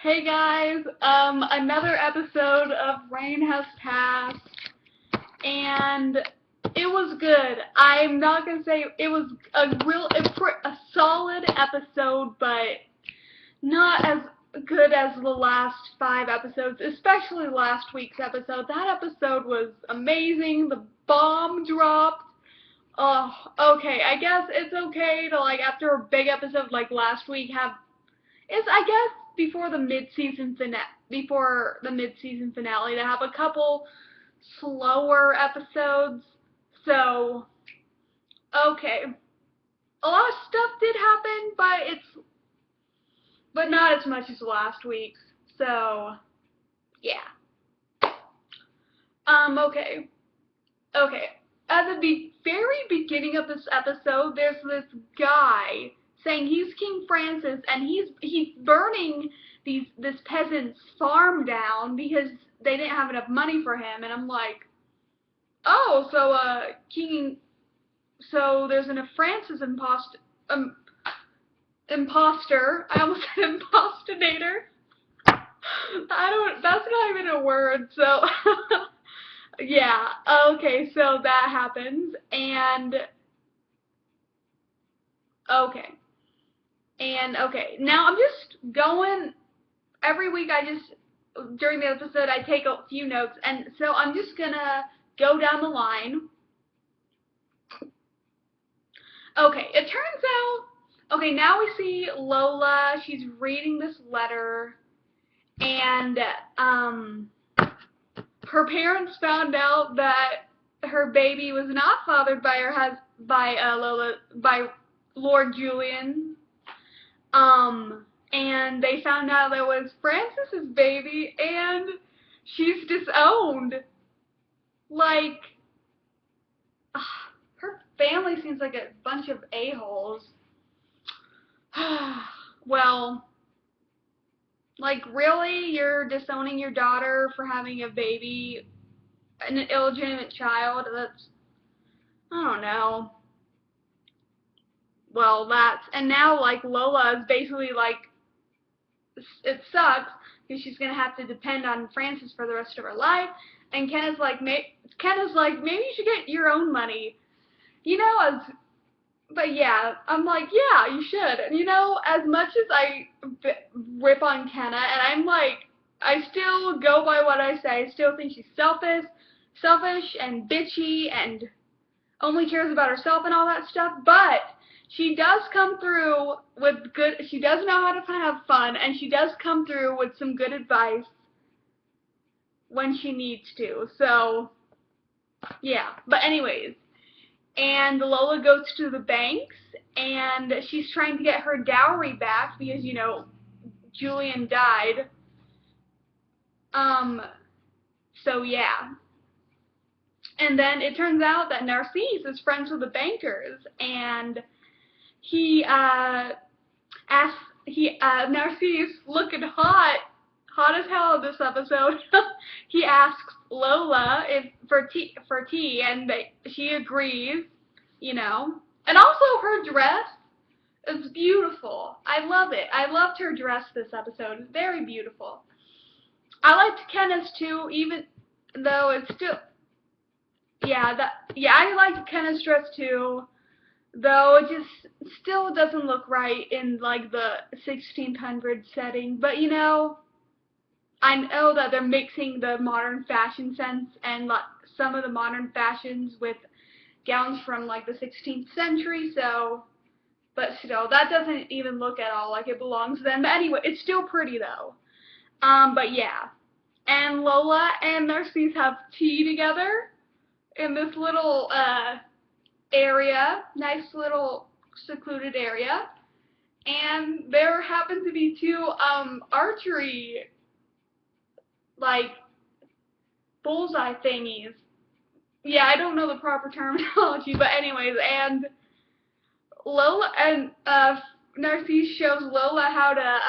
Hey guys, another episode of Rain has passed, and it was good. I'm not gonna say it was a solid episode, but not as good as the last 5 episodes, especially last week's episode. That episode was amazing. The bomb dropped. Oh, okay. I guess it's okay to, like, after a big episode like last week, I guess before the mid-season finale to have a couple slower episodes. So, okay. A lot of stuff did happen, but not as much as last week's. So, yeah. Okay. Okay. At the very beginning of this episode, there's this guy saying he's King Francis, and he's burning this peasant's farm down because they didn't have enough money for him. And I'm like, oh, so there's a Francis imposter. I almost said impostinator. That's not even a word. So. Yeah, okay, so that happens, and okay, now I'm just going, every week during the episode, I take a few notes, and so I'm just gonna go down the line. Okay, it turns out, okay, now we see Lola, she's reading this letter, and, her parents found out that her baby was not fathered by Lord Julian, and they found out that it was Francis's baby, and she's disowned. Like, her family seems like a bunch of a-holes. Well, like, really? You're disowning your daughter for having a baby, an illegitimate child? I don't know. Well, and now, like, Lola is basically, like, it sucks, because she's gonna have to depend on Francis for the rest of her life, and Ken is like, maybe you should get your own money. But yeah, I'm like, yeah, you should. And as much as I rip on Kenna, and I'm like, I still go by what I say. I still think she's selfish and bitchy and only cares about herself and all that stuff, but she does come through she does know how to have fun, and she does come through with some good advice when she needs to. So, yeah. But anyways, and Lola goes to the banks, and she's trying to get her dowry back because, Julian died. So yeah. And then it turns out that Narcisse is friends with the bankers, and Narcisse, looking hot as hell in this episode, he asks Lola for tea, and she agrees, And also her dress is beautiful. I love it. I loved her dress this episode. It's very beautiful. I liked Kenna's too, even though it's still, I liked Kenna's dress too, though it just still doesn't look right in, like, the 1600s setting. But, I know that they're mixing the modern fashion sense and, like, some of the modern fashions with gowns from, like, the 16th century, but still, that doesn't even look at all like it belongs to them. But anyway, it's still pretty, though. But yeah. And Lola and Narcisse have tea together in this little, area, nice little secluded area, and there happen to be two, archery, like, bullseye thingies. Yeah, I don't know the proper terminology, but anyways, and Lola and Narcisse shows Lola how to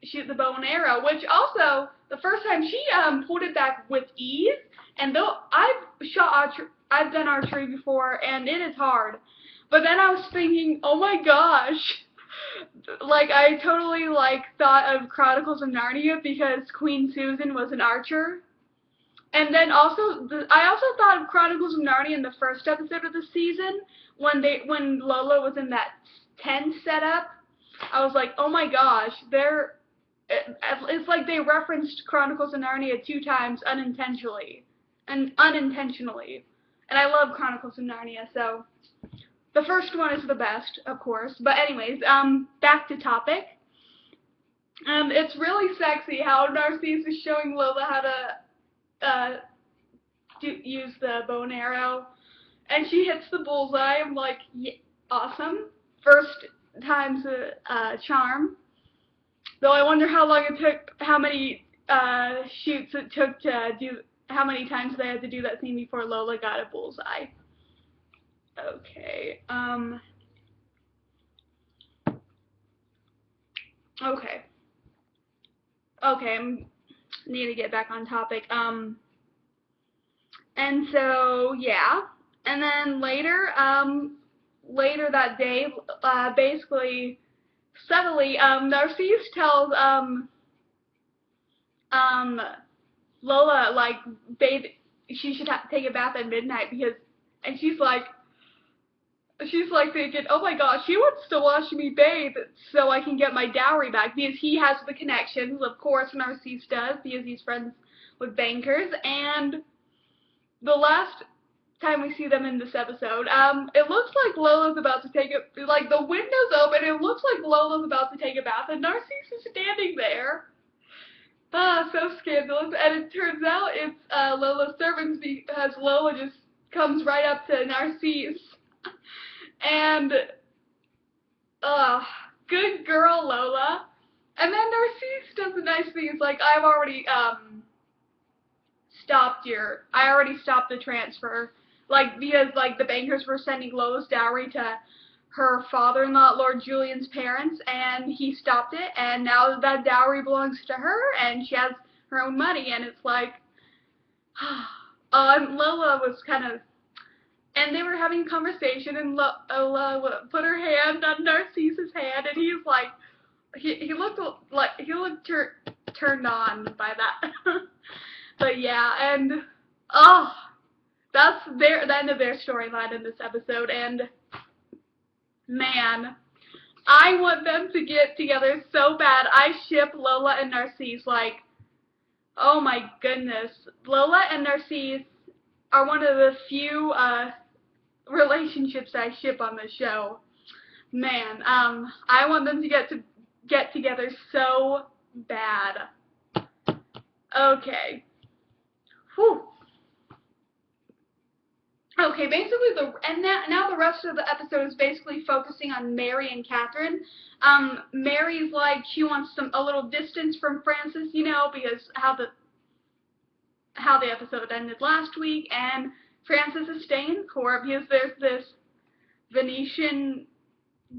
shoot the bow and arrow, which also the first time she pulled it back with ease. And though I've done archery before, and it is hard. But then I was thinking, oh my gosh, like, I totally, like, thought of Chronicles of Narnia because Queen Susan was an archer. And then also, I also thought of Chronicles of Narnia in the first episode of the season when Lola was in that tent setup. I was like, oh my gosh, it's like they referenced Chronicles of Narnia 2 times unintentionally. And I love Chronicles of Narnia, so the first one is the best, of course. But anyways, back to topic. It's really sexy how Narcisse is showing Lola how to use the bow and arrow, and she hits the bullseye. I'm like, yeah, awesome. First time's a charm. Though I wonder how long it took, how many shoots it took to do, how many times they had to do that scene before Lola got a bullseye. Okay. Okay. I need to get back on topic. And so, yeah. And then later that day, basically, subtly, Narcisse tells, Lola, like, she should take a bath at midnight and she's like thinking, oh my gosh, he wants to watch me bathe so I can get my dowry back because he has the connections, of course Narcisse does, because he's friends with bankers. And the last time we see them in this episode, it looks like Lola's about to like the window's open, it looks like Lola's about to take a bath and Narcisse is standing there. So scandalous. And it turns out it's Lola's servants because Lola just comes right up to Narcisse. And, good girl, Lola. And then Narcisse does a nice thing. It's like, I already stopped the transfer. Like, because, like, the bankers were sending Lola's dowry to her father-in-law, Lord Julian's parents, and he stopped it, and now that dowry belongs to her, and she has her own money, and it's like, Lola was kind of, and they were having a conversation, and Lola put her hand on Narcisse's hand, and he's like, he looked turned on by that. But yeah, and that's the end of their storyline in this episode, and man, I want them to get together so bad. I ship Lola and Narcisse, like, oh my goodness. Lola and Narcisse are one of the few relationships I ship on the show. Man, I want them to get together so bad. Okay. Whew. Okay, basically now the rest of the episode is basically focusing on Mary and Catherine. Mary's like, she wants a little distance from Francis, you know, because how the episode ended last week, and Francis is staying in court because there's this Venetian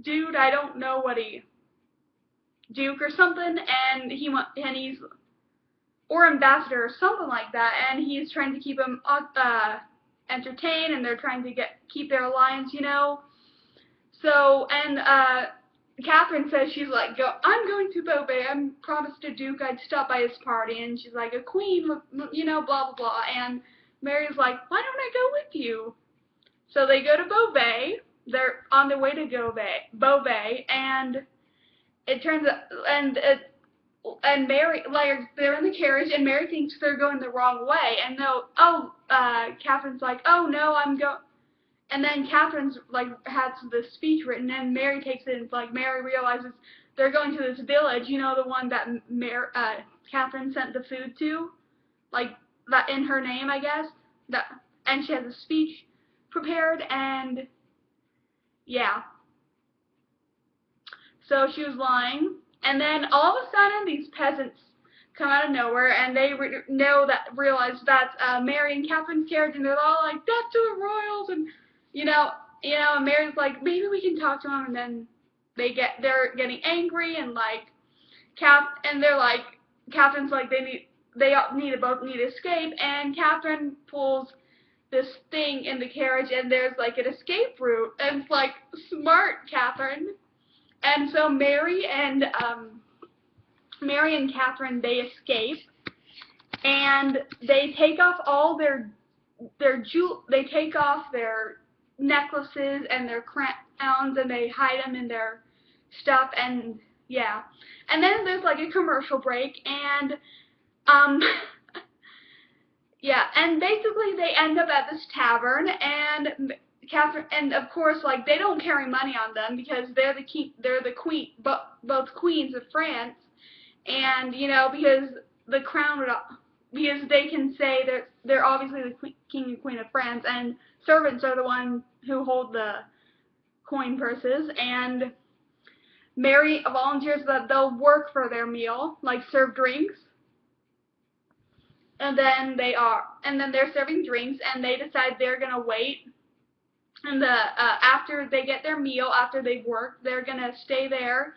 dude, I don't know what Duke or something, and he's, or ambassador or something like that, and he's trying to keep him entertained, and they're trying to keep their alliance, you know. So, and Catherine says, she's like, I'm going to Beauvais. I promised a Duke I'd stop by his party, and she's like, a queen, you know, blah, blah, blah. And Mary's like, why don't I go with you? So they go to Beauvais. They're on their way to Beauvais, and it turns out, and Mary, like, they're in the carriage, and Mary thinks they're going the wrong way, and Catherine's like, oh no, and then Catherine's, like, has this speech written, and Mary takes it, and, like, Mary realizes they're going to this village, you know, the one that Catherine sent the food to, like, that in her name, I guess, and she has a speech prepared, and, yeah. So she was lying. And then all of a sudden, these peasants come out of nowhere, and they realize that's Mary and Catherine's carriage, and they're all like, "Death to the royals!" And and Mary's like, "Maybe we can talk to them." And then they're getting angry, and like, they're like, Catherine's like, they both need to escape, and Catherine pulls this thing in the carriage, and there's like an escape route, and it's like, smart, Catherine. And so Mary and Catherine, they escape, and they take off all they take off their necklaces and their crowns, and they hide them in their stuff, and yeah. And then there's like a commercial break, and yeah, and basically they end up at this tavern, and Catherine, and of course, like, they don't carry money on them because they're the queen, both queens of France, and you know, because the crown would, because they can say they're obviously the king and queen of France, and servants are the ones who hold the coin purses, and Mary volunteers that they'll work for their meal, like serve drinks. And then they're serving drinks, and they decide they're gonna wait. And after they get their meal, after they've worked, they're gonna stay there.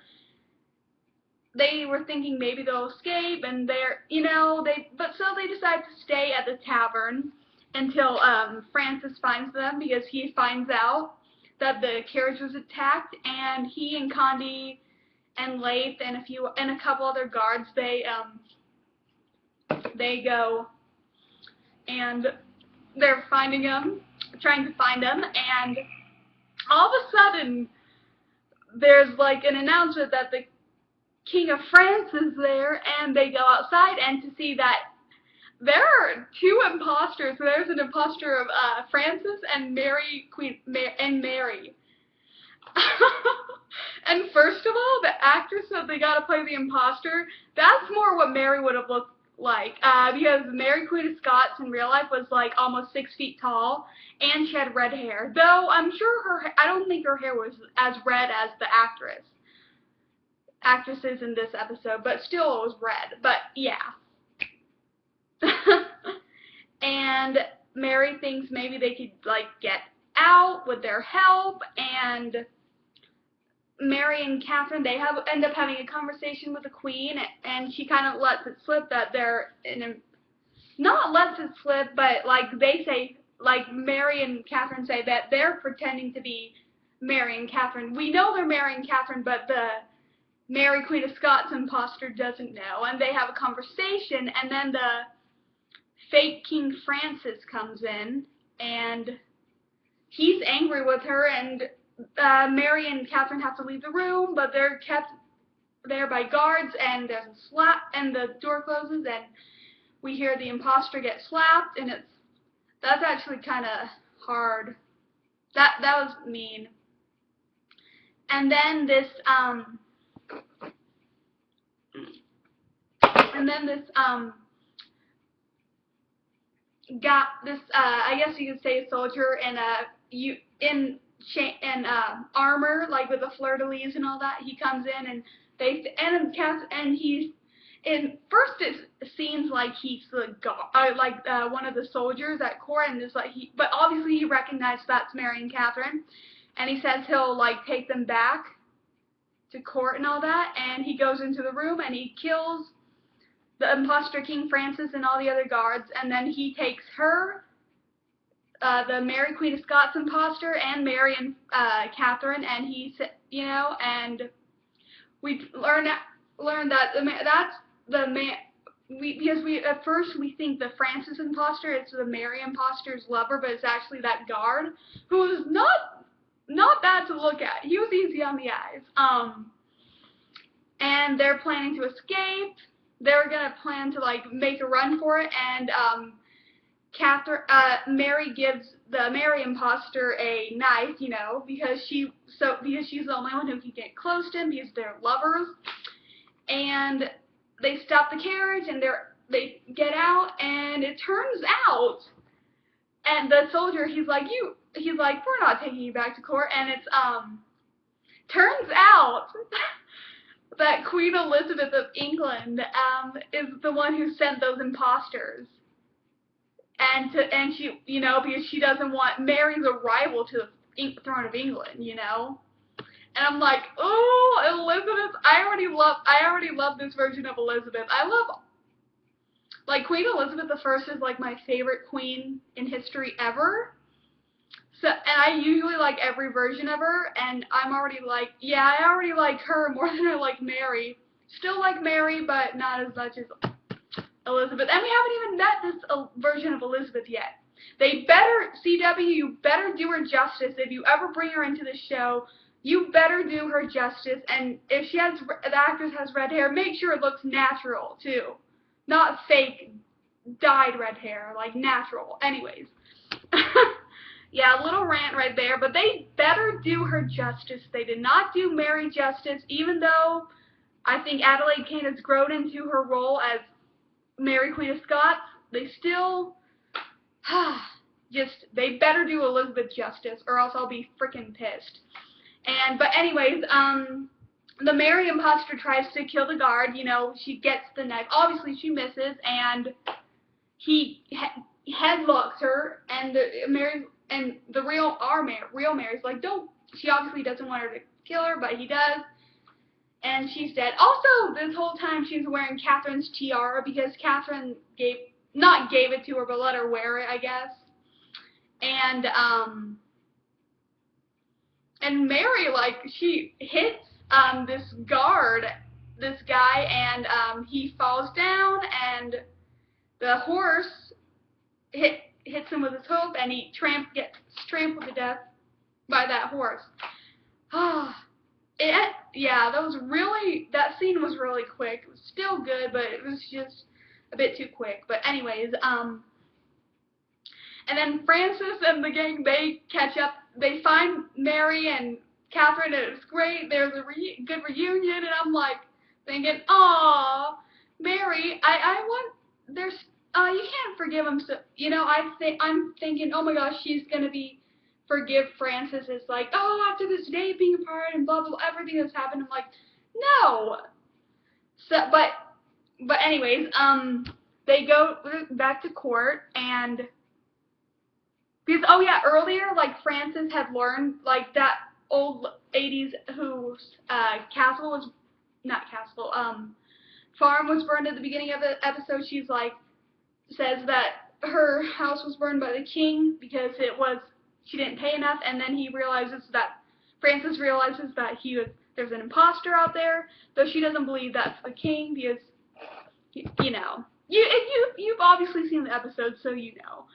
They were thinking maybe they'll escape, and so they decide to stay at the tavern until Francis finds them, because he finds out that the carriage was attacked, and he and Conde and Leif and a couple other guards, they go, and they're trying to find them, and all of a sudden there's like an announcement that the King of France is there, and they go outside and to see that there are two imposters. There's an imposter of Francis and Mary, Mary. And first of all, the actress that they gotta play the imposter, that's more what Mary would have looked like, because Mary, Queen of Scots in real life was like almost 6 feet tall, and she had red hair. Though I'm sure I don't think her hair was as red as the actresses in this episode, but still it was red. But yeah. And Mary thinks maybe they could like get out with their help, and Mary and Catherine, they end up having a conversation with the Queen, and she kind of lets it slip that they're not lets it slip, but like they say, like Mary and Catherine say that they're pretending to be Mary and Catherine. We know they're Mary and Catherine, but the Mary, Queen of Scots imposter doesn't know, and they have a conversation, and then the fake King Francis comes in, and he's angry with her, and Mary and Catherine have to leave the room, but they're kept there by guards, and there's a slap, and the door closes, and we hear the imposter get slapped, and that's actually kind of hard. That was mean. And then this I guess you could say, a soldier in armor, like with the fleur-de-lis and all that. He comes in, and he's first it seems like he's one of the soldiers at court, and but obviously he recognized that's Mary and Catherine, and he says he'll like take them back to court and all that, and he goes into the room and he kills the imposter King Francis and all the other guards, and then he takes her, the Mary, Queen of Scots imposter, and Mary and Catherine, and and we learn that that's the man. Because at first we think the Francis imposter is the Mary imposter's lover, but it's actually that guard who's not bad to look at. He was easy on the eyes. And they're planning to escape. They're gonna plan to like make a run for it, and Mary gives the Mary imposter a knife, because she's the only one who can get close to him, because they're lovers. And they stop the carriage, and they get out, and it turns out, and the soldier, he's like, we're not taking you back to court, and it's turns out that Queen Elizabeth of England is the one who sent those imposters, and she, because she doesn't want Mary's a rival to the throne of England, And I'm like, oh, Elizabeth! I already love this version of Elizabeth. I love, like, Queen Elizabeth I is like my favorite queen in history ever. So, and I usually like every version of her, and I'm already like, yeah, I already like her more than I like Mary. Still like Mary, but not as much as Elizabeth. And we haven't even met this version of Elizabeth yet. They better, CW, you better do her justice. If you ever bring her into the show, you better do her justice. And if she has, the actress has red hair, make sure it looks natural, too. Not fake, dyed red hair, like natural. Anyways. Yeah, a little rant right there, but they better do her justice. They did not do Mary justice, even though I think Adelaide Kane has grown into her role as Mary Queen of Scots. They still, they better do Elizabeth justice, or else I'll be freaking pissed. But anyways, the Mary imposter tries to kill the guard. You know, she gets the knife. Obviously, she misses, and he headlocks her, and the real Mary's like, don't. She obviously doesn't want her to kill her, but he does, and she's dead. Also, this whole time she's wearing Catherine's tiara because Catherine not gave it to her, but let her wear it, I guess. And Mary, like, she hits this guy, and he falls down, and the horse hits him with his hoof, and he gets trampled to death by that horse. Yeah, that scene was really quick. It was still good, but it was just a bit too quick. But anyways, and then Francis and the gang, they catch up. They find Mary and Catherine, and it's great. There's a good reunion, and I'm like thinking, "Aw, Mary, you can't forgive him." So, you know, I'm thinking, oh my gosh, she's gonna forgive Francis. It's like, oh, after this day being apart and blah blah, everything that's happened. I'm like, no. So, but anyways, they go back to court, and because, oh yeah, earlier, like, Francis had learned, like, that old lady's whose farm was burned at the beginning of the episode. She's like, says that her house was burned by the king because she didn't pay enough, and then Francis realizes that there's an imposter out there, though she doesn't believe that's the king because, you know, you've obviously seen the episode, so you know.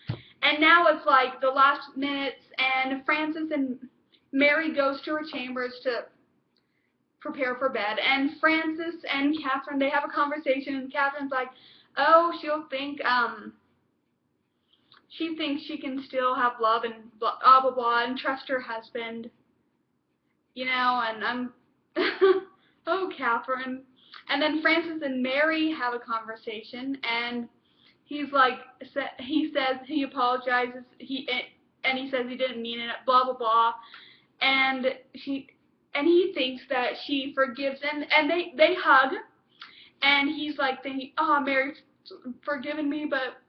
And now it's like the last minutes, and Francis and Mary goes to her chambers to prepare for bed, and Francis and Catherine, they have a conversation, and Catherine's like, oh, she thinks she can still have love and blah, blah, blah, and trust her husband, you know, and I'm, oh, Catherine. And then Francis and Mary have a conversation, and he's like, he says he apologizes, and he says he didn't mean it, blah, blah, blah, and he thinks that she forgives him, and they hug, and he's like thinking, oh, Mary's forgiven me, but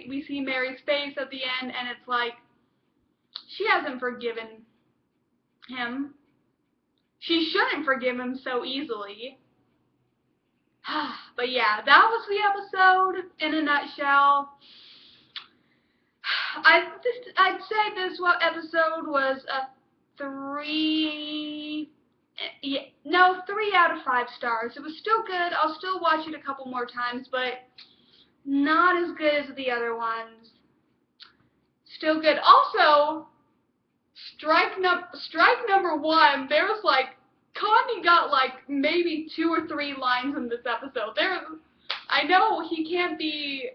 we see Mary's face at the end, and it's like, she hasn't forgiven him. She shouldn't forgive him so easily. But yeah, that was the episode in a nutshell. I'd say this episode was a 3 out of 5 stars. It was still good. I'll still watch it a couple more times, but not as good as the other ones. Still good. Also, strike number 1, there was like, Conde got like maybe 2 or 3 lines in this episode. I know he can't be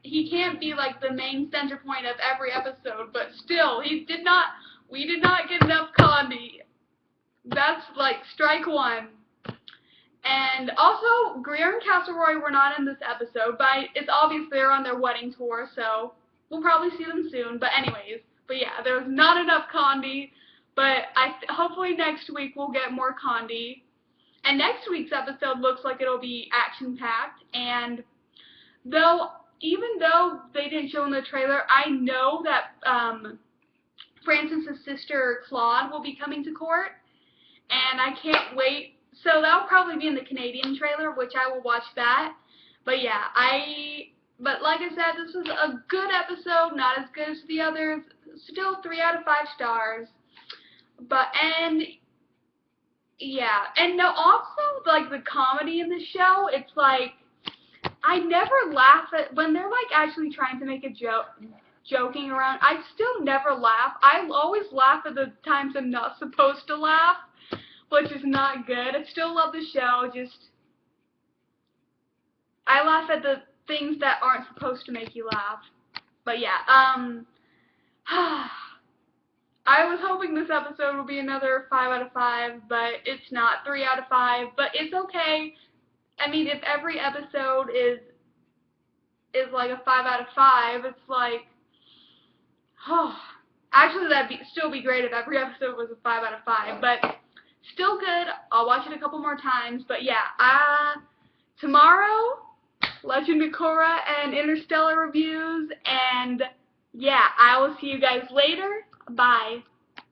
he can't be like the main center point of every episode, but still, we did not get enough Conde. That's like strike 1. And also, Greer and Castleroy were not in this episode, but it's obvious they're on their wedding tour, so we'll probably see them soon. But anyways, yeah, there was not enough Conde, but hopefully next week we'll get more Conde. And next week's episode looks like it'll be action-packed, and even though they didn't show in the trailer, I know that Francis' sister Claude will be coming to court, and I can't wait. So that'll probably be in the Canadian trailer, which I will watch that. But yeah, But like I said, this was a good episode, not as good as the others. Still 3 out of 5 stars. But, and, yeah. And no, also, like, the comedy in the show, it's like, I never laugh at, when they're, like, actually trying to make a joke, joking around, I still never laugh. I always laugh at the times I'm not supposed to laugh, which is not good. I still love the show, just, I laugh at the things that aren't supposed to make you laugh. But yeah, I was hoping this episode would be another 5 out of 5, but it's not. 3 out of 5, but it's okay. I mean, if every episode is like a 5 out of 5, it's like, actually that'd still be great if every episode was a 5 out of 5, but still good. I'll watch it a couple more times, but yeah, tomorrow, Legend of Korra and Interstellar reviews, and yeah, I will see you guys later. Bye.